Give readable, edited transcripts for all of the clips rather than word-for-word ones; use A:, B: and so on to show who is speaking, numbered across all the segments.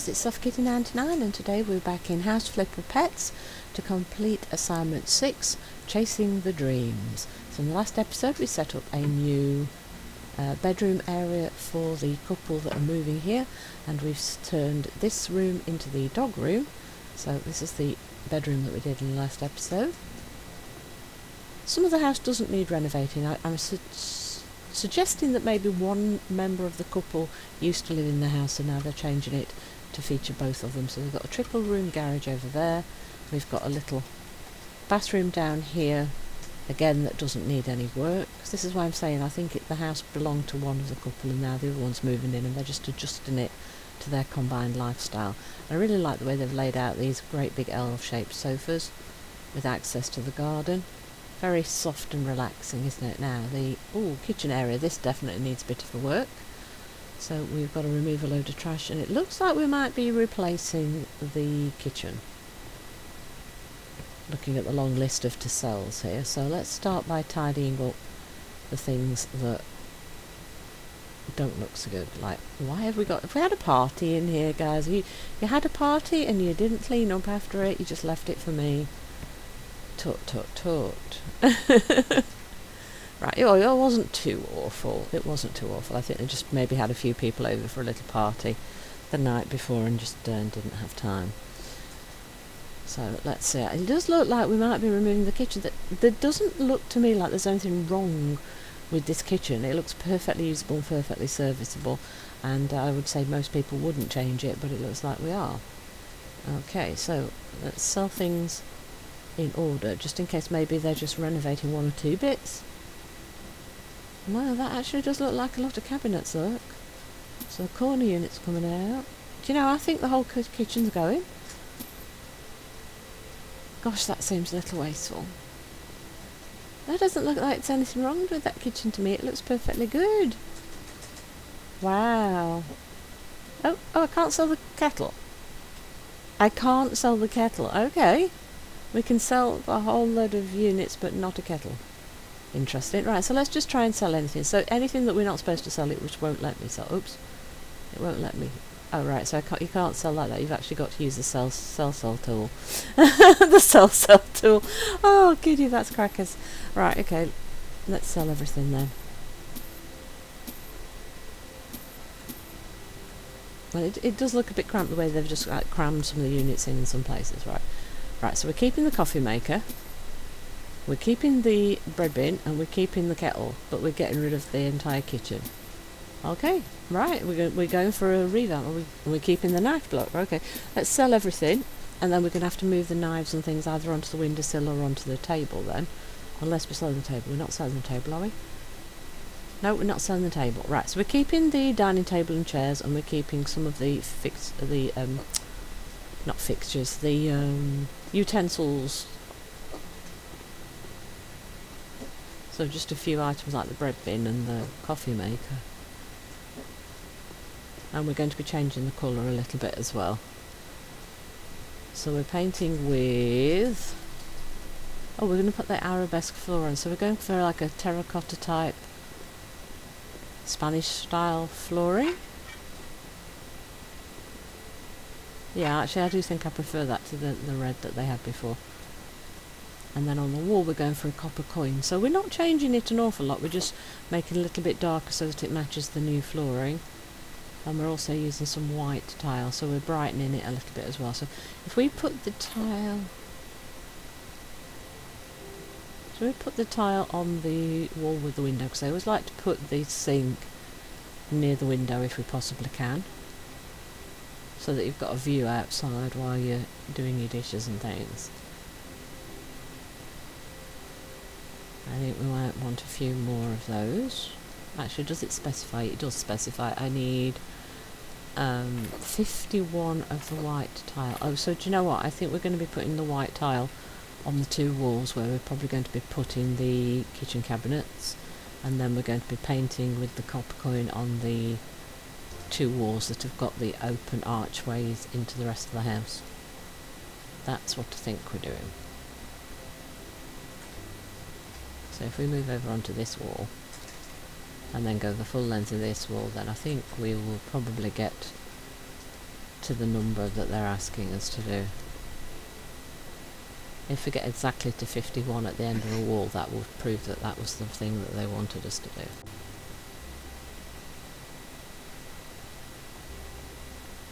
A: guys, it's Soft Kitty 99 and today we're back in House Flipper Pets to complete assignment 6, Chasing the Dreams. So in the last episode we set up a new bedroom area for the couple that are moving here, and we've turned this room into the dog room. So this is the bedroom that we did in the last episode. Some of the house doesn't need renovating. I'm suggesting that maybe one member of the couple used to live in the house and now they're changing it to feature both of them. So we've got a triple room garage over there, we've got a little bathroom down here again that doesn't need any work. This is why I'm saying I think the house belonged to one of the couple and now the other one's moving in and they're just adjusting it to their combined lifestyle. I really like the way they've laid out these great big L-shaped sofas with access to the garden. Very soft and relaxing, isn't it now? The kitchen area, this definitely needs a bit of a work. So we've got to remove a load of trash, and it looks like we might be replacing the kitchen. Looking at the long list of to sells here. So let's start by tidying up the things that don't look so good. Like, why have we got... If we had a party in here, guys, you had a party and you didn't clean up after it, you just left it for me. Tut. Right, it wasn't too awful. It wasn't too awful. I think they just maybe had a few people over for a little party the night before and just didn't have time. So let's see. It does look like we might be removing the kitchen. That doesn't look to me like there's anything wrong with this kitchen. It looks perfectly usable and perfectly serviceable, and I would say most people wouldn't change it, but it looks like we are. Okay, so let's sell things in order, just in case maybe they're just renovating one or two bits. No, that actually does look like a lot of cabinets, look. So the corner unit's coming out. Do you know, I think the whole kitchen's going. Gosh, that seems a little wasteful. That doesn't look like there's anything wrong with that kitchen to me. It looks perfectly good. Wow. Oh, I can't sell the kettle. I can't sell the kettle. Okay. We can sell a whole load of units, but not a kettle. Interesting. Right, so let's just try and sell anything. So anything that we're not supposed to sell, it which won't let me sell. Oops. It won't let me. Oh, right, so you can't sell like that. You've actually got to use the sell tool. The sell tool. Oh, goody, that's crackers. Right, okay. Let's sell everything then. Well, it does look a bit cramped the way they've just crammed some of the units in some places, right? Right, so we're keeping the coffee maker, we're keeping the bread bin, and we're keeping the kettle, but we're getting rid of the entire kitchen. Okay, right, we're going for a revamp. We're keeping the knife block. Okay, let's sell everything, and then we're going to have to move the knives and things either onto the windowsill or onto the table then. Unless we're selling the table. We're not selling the table, are we? No, we're not selling the table. Right, so we're keeping the dining table and chairs, and we're keeping some of the not fixtures, the utensils. So just a few items like the bread bin and the coffee maker. And we're going to be changing the colour a little bit as well. So we're painting with... Oh, we're going to put the arabesque floor on. So we're going for like a terracotta type Spanish style flooring. Yeah, actually I do think I prefer that to the red that they had before. And then on the wall we're going for a copper coin. So we're not changing it an awful lot, we're just making it a little bit darker so that it matches the new flooring. And we're also using some white tile, so we're brightening it a little bit as well. So if we put the tile... So we put the tile on the wall with the window, because I always like to put the sink near the window if we possibly can, so that you've got a view outside while you're doing your dishes and things. I think we might want a few more of those. Actually, does it specify? It does specify. I need 51 of the white tile. Oh, so do you know what? I think we're going to be putting the white tile on the two walls where we're probably going to be putting the kitchen cabinets, and then we're going to be painting with the copper coin on the two walls that have got the open archways into the rest of the house. That's what I think we're doing. So if we move over onto this wall and then go the full length of this wall, then I think we will probably get to the number that they're asking us to do. If we get exactly to 51 at the end of the wall, that will prove that that was the thing that they wanted us to do.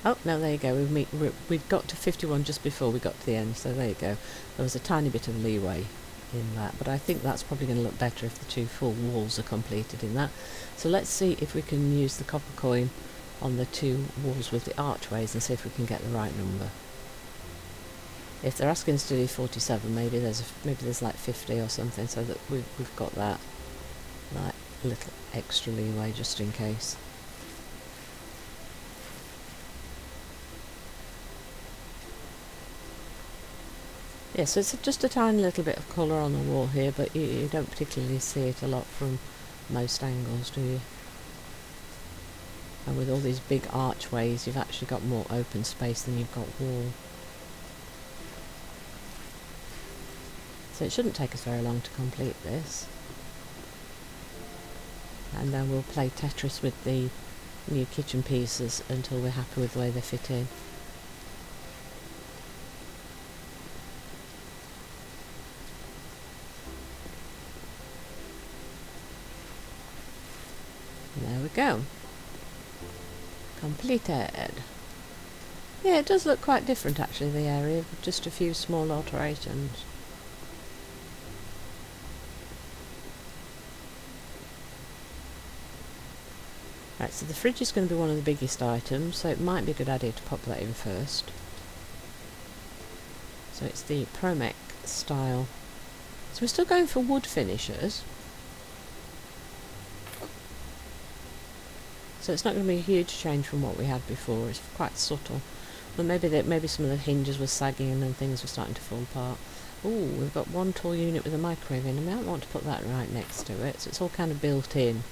A: Oh, no, there you go. We'd got to 51 just before we got to the end, so there you go. There was a tiny bit of leeway in that, but I think that's probably going to look better if the 2 full walls are completed in that. So let's see if we can use the copper coin on the 2 walls with the archways and see if we can get the right number. If they're asking us to do 47, maybe there's like 50 or something, so that we've got that like little extra leeway just in case. Yeah, so it's just a tiny little bit of colour on the wall here, but you don't particularly see it a lot from most angles, do you? And with all these big archways, you've actually got more open space than you've got wall. So it shouldn't take us very long to complete this. And then we'll play Tetris with the new kitchen pieces until we're happy with the way they fit in. There we go. Completed. Yeah, it does look quite different actually, the area, with just a few small alterations. Right, so the fridge is going to be one of the biggest items, so it might be a good idea to pop that in first. So it's the Promec style. So we're still going for wood finishers. So it's not going to be a huge change from what we had before. It's quite subtle. But maybe some of the hinges were sagging and things were starting to fall apart. Ooh, we've got one tall unit with a microwave in. I might want to put that right next to it, so it's all kind of built in.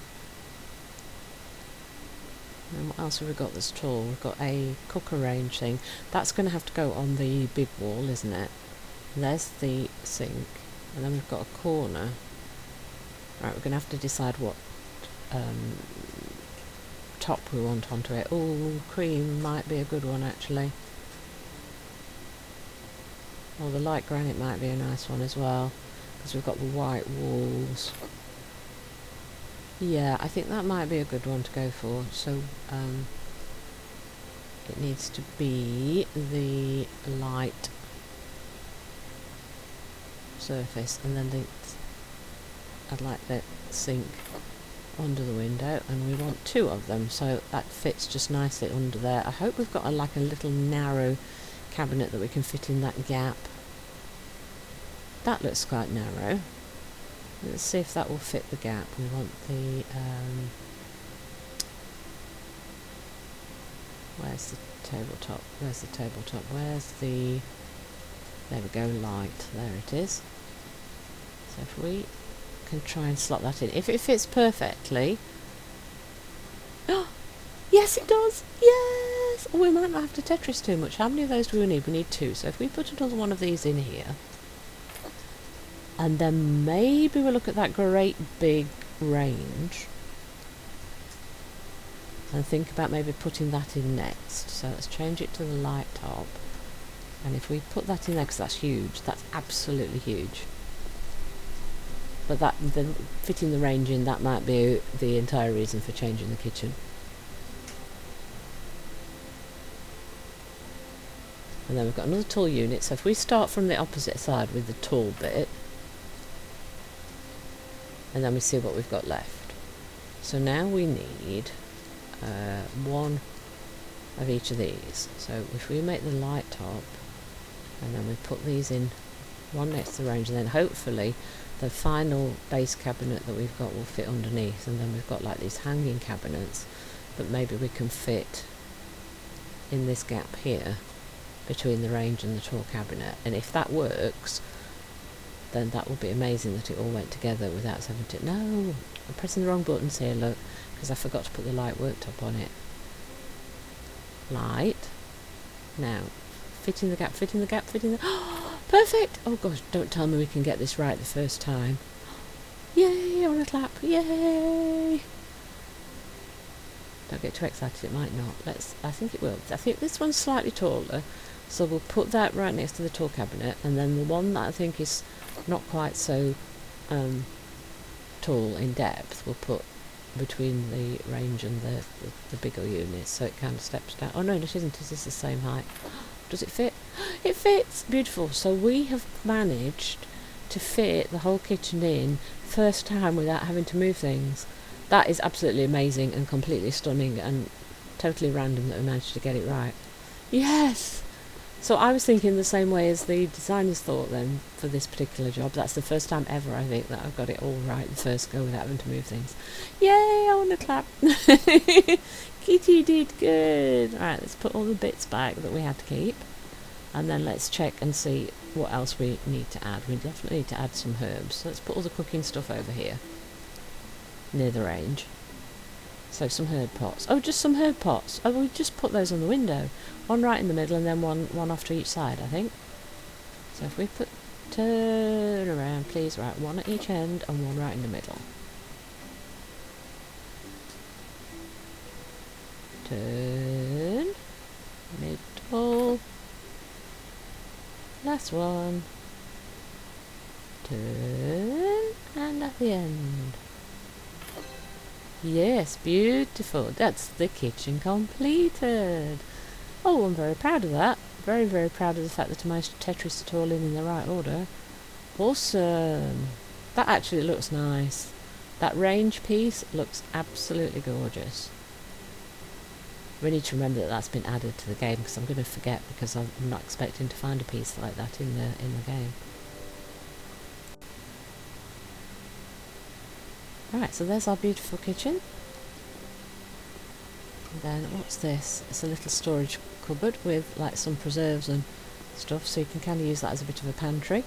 A: And what else have we got that's tall? We've got a cooker range thing. That's going to have to go on the big wall, isn't it? And there's the sink. And then we've got a corner. Right, we're going to have to decide what top we want onto it. Oh, cream might be a good one actually. Or the light granite might be a nice one as well, because we've got the white walls. Yeah, I think that might be a good one to go for. So it needs to be the light surface, and then I'd like the sink under the window, and we want 2 of them, so that fits just nicely under there. I hope we've got like a little narrow cabinet that we can fit in that gap. That looks quite narrow. Let's see if that will fit the gap. We want the where's the tabletop? Where's the tabletop? Where's the, there we go, light. There it is. So if we can try and slot that in. If it fits perfectly. Oh, yes it does! Yes! Oh, we might not have to Tetris too much. How many of those do we need? We need 2. So if we put another one of these in here, and then maybe we'll look at that great big range and think about maybe putting that in next. So let's change it to the light top, and if we put that in there, because that's huge, that's absolutely huge. But fitting the range in, that might be the entire reason for changing the kitchen. And then we've got another tall unit, so if we start from the opposite side with the tall bit, and then we see what we've got left. So now we need 1 of each of these. So if we make the light top, and then we put these in one next to the range, and then hopefully the final base cabinet that we've got will fit underneath, and then we've got like these hanging cabinets that maybe we can fit in this gap here between the range and the tall cabinet. And if that works, then that will be amazing that it all went together without having to... No! I'm pressing the wrong buttons here, look, because I forgot to put the light worktop on it. Light. Now, fit in the gap, fit in the gap, fit in the... Oh, perfect! Oh gosh, don't tell me we can get this right the first time. Yay! On a clap! Yay! Don't get too excited, it might not. I think it will. I think this one's slightly taller, so we'll put that right next to the tool cabinet, and then the one that I think is not quite so tall in depth we'll put between the range and the bigger units, so it kind of steps down. Oh no, it isn't. Is this the same height? Does it fit? It fits! Beautiful. So we have managed to fit the whole kitchen in first time without having to move things. That is absolutely amazing and completely stunning and totally random that we managed to get it right. Yes! So I was thinking the same way as the designers thought then for this particular job. That's the first time ever, I think, that I've got it all right the first go without having to move things. Yay! I want to clap! Kitty did good! Right, let's put all the bits back that we had to keep. And then let's check and see what else we need to add. We definitely need to add some herbs. So let's put all the cooking stuff over here, near the range. So some herb pots. Oh, just some herb pots. Oh, we just put those on the window. One right in the middle and then one off to each side, I think. So if we turn around, please, right, one at each end and one right in the middle. Turn, middle, last one, turn, and at the end. Yes, beautiful. That's the kitchen completed. Oh, I'm very proud of that. Very, very proud of the fact that I managed to Tetris it all in the right order. Awesome. That actually looks nice. That range piece looks absolutely gorgeous. We need to remember that that's been added to the game, because I'm going to forget, because I'm not expecting to find a piece like that in the game. Right, so there's our beautiful kitchen. And then what's this? It's a little storage cupboard with like some preserves and stuff, so you can kind of use that as a bit of a pantry.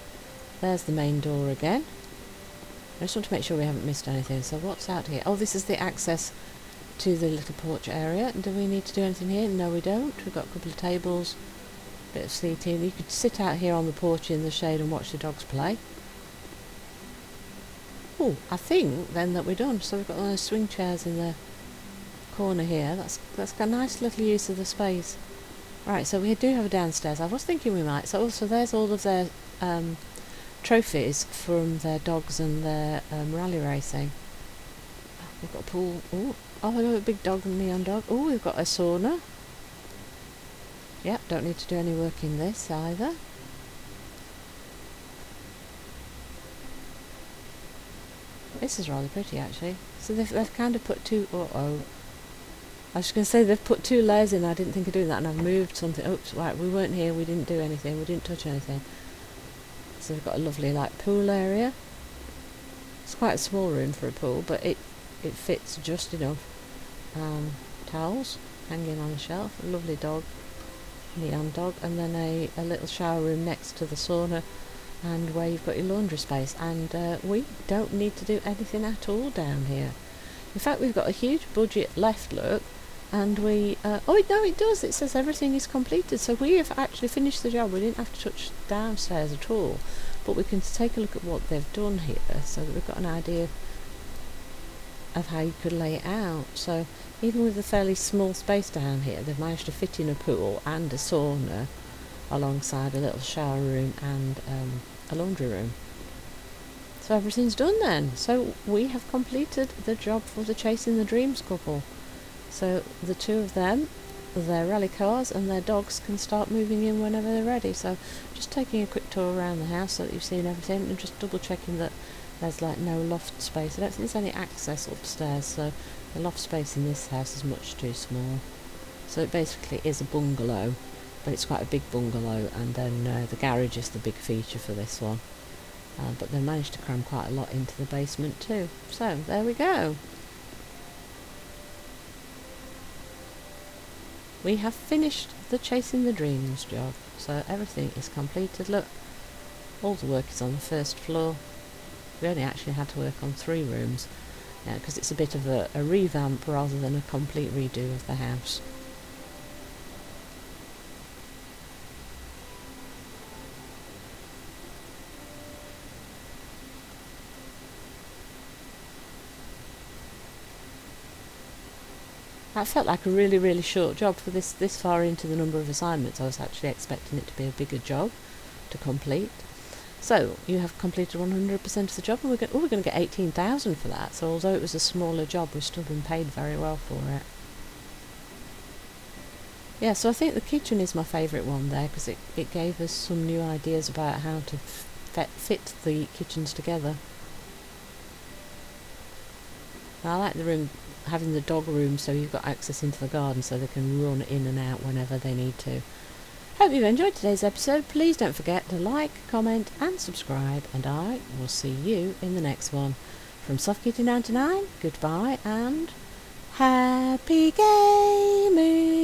A: There's the main door again. I just want to make sure we haven't missed anything. So what's out here? Oh, this is the access to the little porch area. Do we need to do anything here? No, we don't. We've got a couple of tables, bit of seating. You could sit out here on the porch in the shade and watch the dogs play. Oh, I think then that we're done. So we've got one of those swing chairs in the corner here. That's got a nice little use of the space. Right, so we do have a downstairs. I was thinking we might. So also there's all of their trophies from their dogs and their rally racing. We've got a pool. Oh, hello, a big dog and neon dog. Oh, we've got a sauna. Yep, don't need to do any work in this either. This is rather pretty, actually. So they've kind of put two... I was going to say they've put two layers in. I didn't think of doing that, and I've moved something. Oops, right, we weren't here. We didn't do anything. We didn't touch anything. So we've got a lovely, like, pool area. It's quite a small room for a pool, but it fits just enough. Towels hanging on a shelf. A lovely dog, neon dog, and then a little shower room next to the sauna, and where you've got your laundry space. And we don't need to do anything at all down here. In fact, we've got a huge budget left, look, and we... oh, no, it does. It says everything is completed. So we have actually finished the job. We didn't have to touch downstairs at all. But we can take a look at what they've done here, so that we've got an idea of how you could lay it out. So even with a fairly small space down here, they've managed to fit in a pool and a sauna alongside a little shower room and a laundry room. So everything's done then. So we have completed the job for the Chasing the Dreams couple. So the two of them, their rally cars and their dogs can start moving in whenever they're ready. So just taking a quick tour around the house so that you've seen everything, and just double checking that there's like no loft space. I don't think there's any access upstairs, so the loft space in this house is much too small. So it basically is a bungalow, but it's quite a big bungalow, and then the garage is the big feature for this one. But they managed to cram quite a lot into the basement too. So there we go. We have finished the Chasing the Dreams job. So everything is completed. Look, all the work is on the first floor. We only actually had to work on 3 rooms, because it's a bit of a revamp rather than a complete redo of the house. that felt like a really, really short job for this far into the number of assignments. I was actually expecting it to be a bigger job to complete. So you have completed 100% of the job, and we're going to get 18,000 for that. So although it was a smaller job, we've still been paid very well for it. Yeah, so I think the kitchen is my favourite one there, because it gave us some new ideas about how to fit the kitchens together. I like the room, having the dog room, so you've got access into the garden so they can run in and out whenever they need to. Hope you've enjoyed today's episode. Please don't forget to like, comment and subscribe, and I will see you in the next one. From Soft Kitty 99, goodbye and happy gaming!